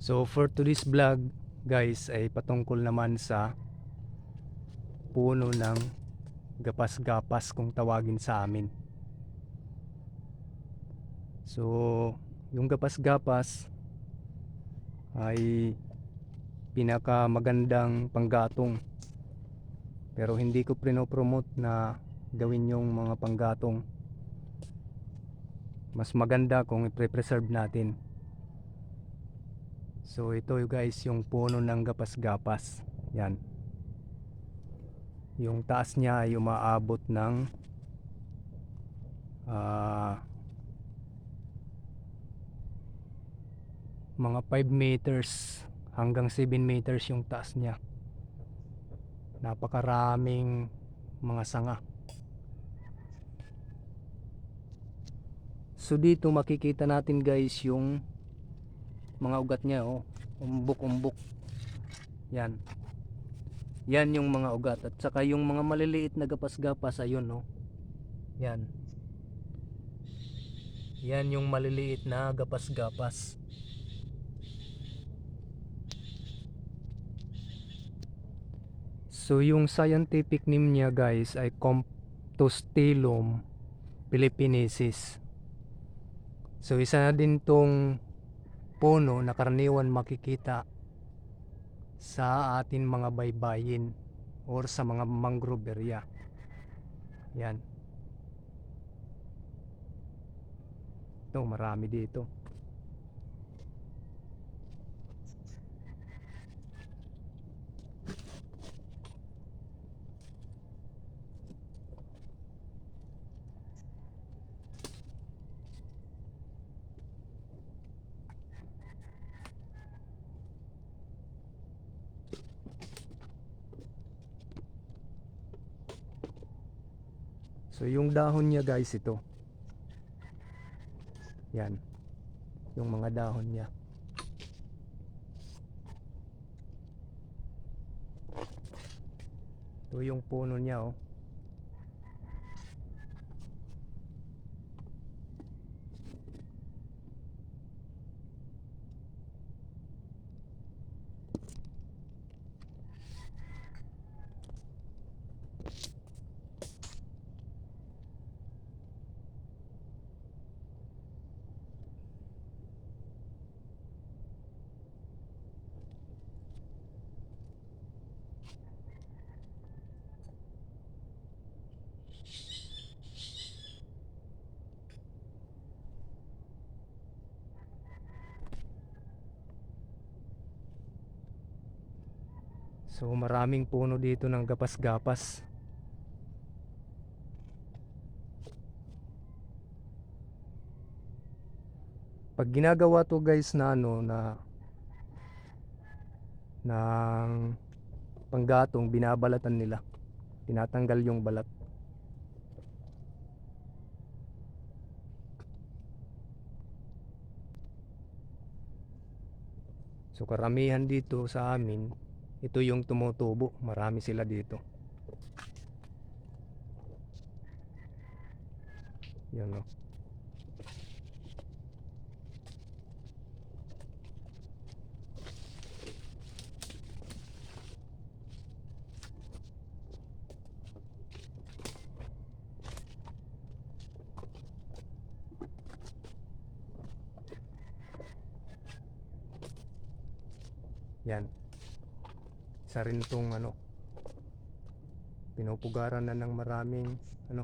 So for today's vlog guys ay patungkol naman sa puno ng gapas-gapas kung tawagin sa amin. So yung gapas-gapas ay pinaka magandang panggatong, pero hindi ko pinopromote na gawin yung mga panggatong. Mas maganda kung i-preserve natin. So ito guys yung puno ng gapas-gapas. Yan. Yung taas niya ay umaabot ng mga 5 meters hanggang 7 meters yung taas niya. Napakaraming mga sanga. So dito makikita natin guys yung mga ugat niya, oh. Umbok-umbok. Yan. Yan yung mga ugat. At saka yung mga maliliit na gapas-gapas, ayun, oh. Yan. Yan yung maliliit na gapas-gapas. So yung scientific name niya guys ay Comptostylum philippinensis. So isa na din tong puno na karaniwan makikita sa atin mga baybayin or sa mga mangrove area. Yan. Ito, marami dito. So yung dahon niya guys, ito. Yan. Yung mga dahon niya. Ito yung puno niya, oh. So maraming puno dito ng gapas-gapas. Pag ginagawa to guys na ano na ng panggatong, binabalatan nila. Tinatanggal yung balat. So karamihan dito sa amin, ito yung tumutubo. Marami sila dito. Yan, oh. Yan. Isa rin itong ano, pinupugaran na ng maraming ano.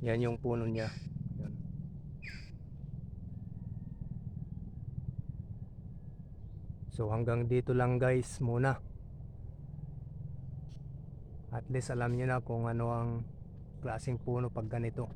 Yan yung puno niya. Yan. So hanggang dito lang guys muna. At least alam niyo na kung ano ang klaseng puno pag ganito.